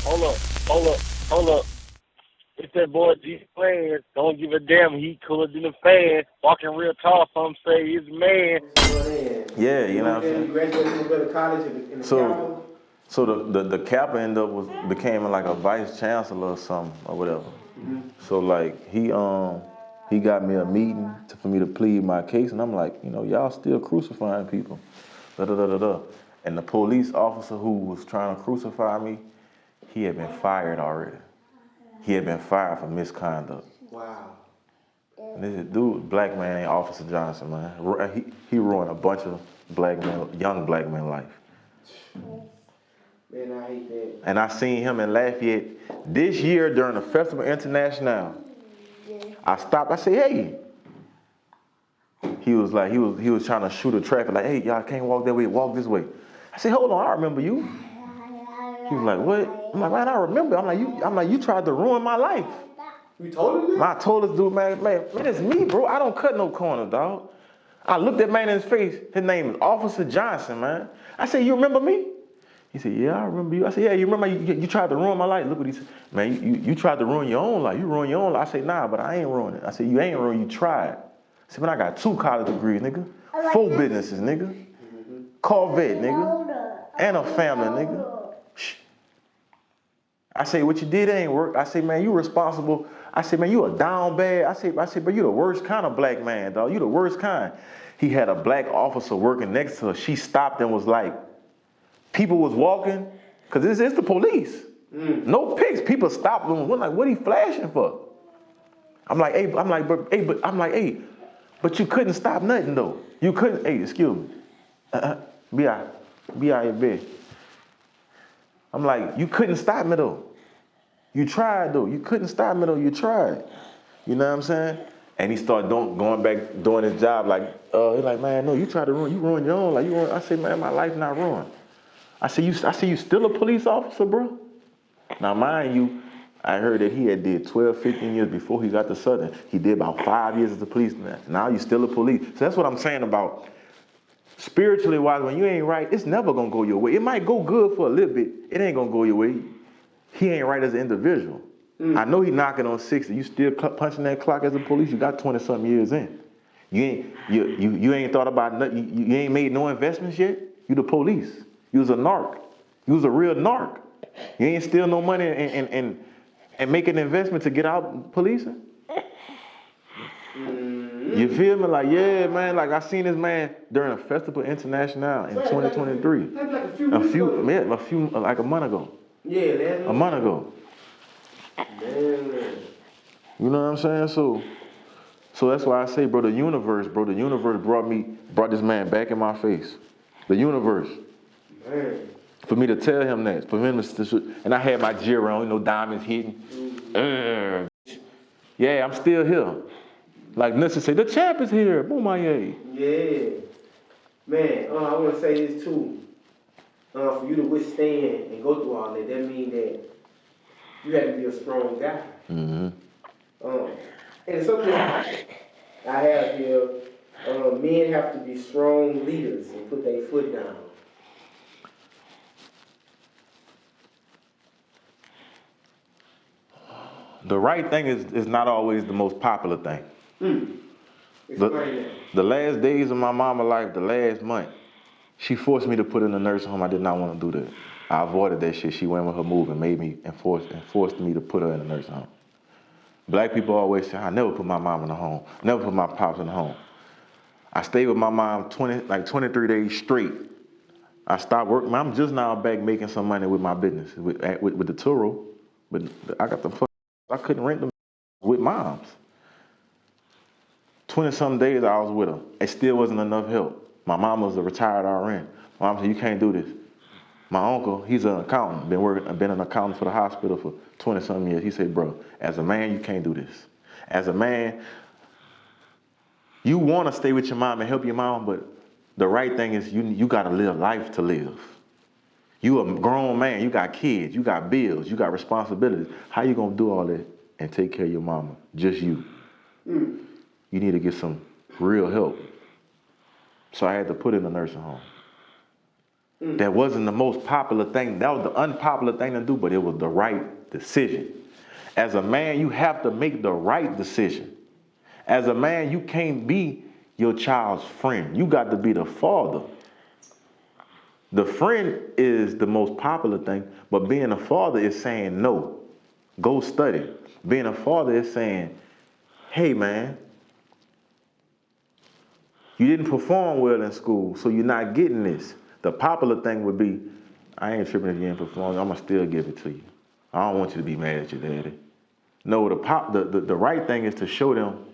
Hold up, hold up, hold up. It's that boy G Plans. Don't give a damn. He cooler than a fan. Walking real tall. Some say he's a man. What's going in? Yeah, You you know went what I'm there, saying? you graduated from go to college in the So, Capitol? so the Kappa ended up became like a vice chancellor or something or whatever. So like he got me a meeting for me to plead my case, and I'm like, y'all still crucifying people, da da da da da. And the police officer who was trying to crucify me, he had been fired already. He had been fired for misconduct. Wow. And this dude, black man named Officer Johnson, man. He ruined a bunch of young black men life. Man, I hate that. And I seen him in Lafayette this year during the Festival International. I stopped. I said, "Hey." He was like, he was trying to shoot a traffic. Like, "Hey, y'all can't walk that way. Walk this way." I said, "Hold on, I remember you." He was like, "What?" I'm like, "Man, I remember." I'm like, you tried to ruin my life. You told him that? I told this dude, man, it's me, bro. I don't cut no corners, dog. I looked that man in his face. His name is Officer Johnson, man. I said, "You remember me?" He said, "Yeah, I remember you." I said, "Yeah, you remember you tried to ruin my life." Look what he said. "Man, you tried to ruin your own life. You ruined your own life." I said, "Nah, but I ain't ruined it." I said, "You ain't ruined, you tried." I said, "Man, I got 2 college degrees, nigga. 4 businesses, nigga. Corvette, nigga. And a family, nigga. Shh." I say, "What you did ain't work." I say, "Man, you responsible." I say, "Man, you a down bad." I say, "But you the worst kind of black man, dog. You the worst kind." He had a black officer working next to her. She stopped and was like, people was walking, because this is the police. No pics. People stopped them. We're like, "What he flashing for?" I'm like, "Hey," but you couldn't stop nothing though. You couldn't, "Hey, excuse me. Be out your bed." I'm like, "You couldn't stop me though. You tried though. You couldn't stop me though. You tried." You know what I'm saying? And he started going back doing his job like, he's like, "Man, no, you tried to ruin your own life. I say, "Man, my life not ruined." I say, "You still a police officer, bro?" Now, mind you, I heard that he had did 12, 15 years before he got to Southern. He did about 5 years as a policeman. Now you still a police. So that's what I'm saying about spiritually wise, when you ain't right, it's never gonna go your way. It might go good for a little bit. It ain't gonna go your way. He ain't right as an individual. I know he knocking on 60. You still punching that clock as a police. You got 20-something years in. You ain't thought about nothing. You ain't made no investments yet. You the police. You was a narc. You was a real narc. You ain't steal no money and make an investment to get out policing. You feel me? Like, yeah, man. Like, I seen this man during a Festival International in 2023. Like a few Like a month ago. Yeah, man. A month ago. Man. You know what I'm saying? So that's why I say, bro, the universe brought this man back in my face. The universe. Man. For me to tell him that. For him to, and I had my gear on, diamonds hitting. Yeah, I'm still here. Like Nissa said, the champ is here. Boom, my yay. Yeah. Man, I want to say this too. For you to withstand and go through all that means that you have to be a strong guy. Mm-hmm. And something I have here, men have to be strong leaders and put their foot down. The right thing is not always the most popular thing. The last days of my mama's life, the last month, she forced me to put in a nursing home. I did not want to do that. I avoided that shit. She went with her move and made me and forced me to put her in a nursing home. Black people always say, "I never put my mom in a home. Never put my pops in a home." I stayed with my mom 23 days straight. I stopped working. I'm just now back making some money with my business, with the Turo. But I got the fuck. I couldn't rent them with moms. 20-some days I was with her. It still wasn't enough help. My mom was a retired RN. Mom said, "You can't do this." My uncle, he's an accountant, been an accountant for the hospital for 20-some years. He said, "Bro, as a man, you can't do this. As a man, you want to stay with your mom and help your mom, but the right thing is you got to live life to live. You a grown man, you got kids, you got bills, you got responsibilities. How you gonna do all that and take care of your mama? Just you. You need to get some real help." So I had to put in a nursing home. That wasn't the most popular thing. That was the unpopular thing to do, but it was the right decision. As a man, you have to make the right decision. As a man, you can't be your child's friend. You got to be the father. The friend is the most popular thing, but being a father is saying no. Go study. Being a father is saying, hey man, you didn't perform well in school, so you're not getting this. The popular thing would be, I ain't tripping if you ain't performing, I'm gonna still give it to you. I don't want you to be mad at your daddy. No, the right thing is to show them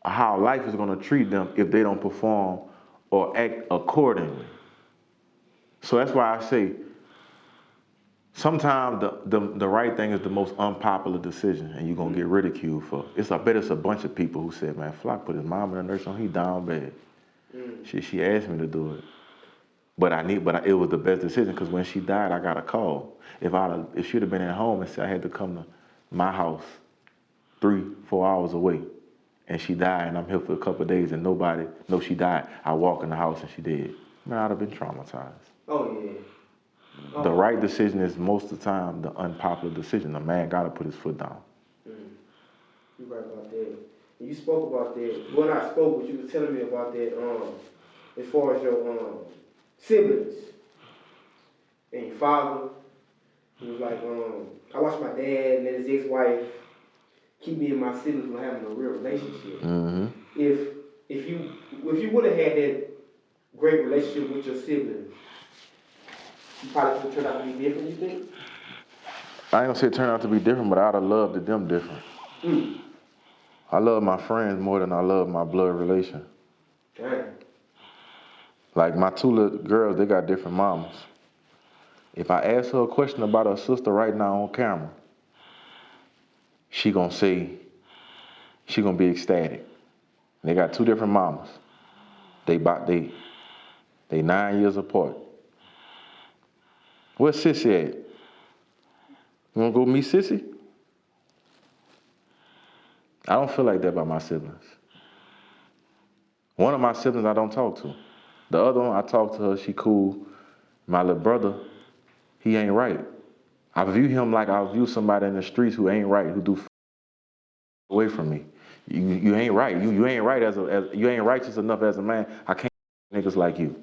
how life is gonna treat them if they don't perform or act accordingly. So that's why I say, sometimes the right thing is the most unpopular decision, and you're gonna get ridiculed for it. I bet it's a bunch of people who said, man, Flock put his mom in the nursing home, he down bad. She asked me to do it. But it was the best decision, because when she died, I got a call. If she'd have been at home and said I had to come to my house 3-4 hours away, and she died, and I'm here for a couple of days, and nobody knows she died, I walk in the house and she dead. Man, I'd have been traumatized. Oh, yeah. Oh. The right decision is most of the time the unpopular decision. A man gotta put his foot down. You're right about that. You spoke about that. When I spoke, what you were telling me about that, as far as your siblings and your father. He was like, I watched my dad and his ex-wife keep me and my siblings from having a real relationship. Mm-hmm. If you would have had that great relationship with your siblings, you probably would have turned out to be different, you think? I ain't gonna say it turned out to be different, but I'd have loved them different. I love my friends more than I love my blood relation. Damn. Like my two little girls, they got different mamas. If I ask her a question about her sister right now on camera, she gonna be ecstatic. They got two different mamas. They 9 years apart. Where's Sissy at? You wanna go meet Sissy? I don't feel like that about my siblings. One of my siblings I don't talk to. The other one, I talk to her, she cool. My little brother, he ain't right. I view him like I view somebody in the streets who ain't right, who do away from me. You ain't right. You ain't right you ain't righteous enough as a man. I can't niggas like you.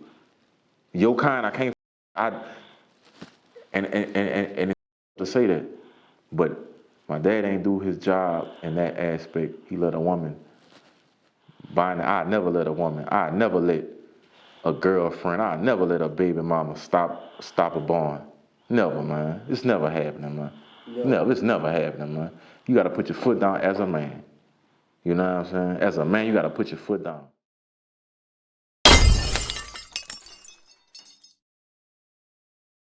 Your kind, I can't. And to say that, but my dad ain't do his job in that aspect. He let a woman I'd never let a woman. I'd never let a girlfriend. I'd never let a baby mama stop a bond. Never, man. It's never happening, man. No, it's never happening, man. You got to put your foot down as a man. You know what I'm saying? As a man, you got to put your foot down.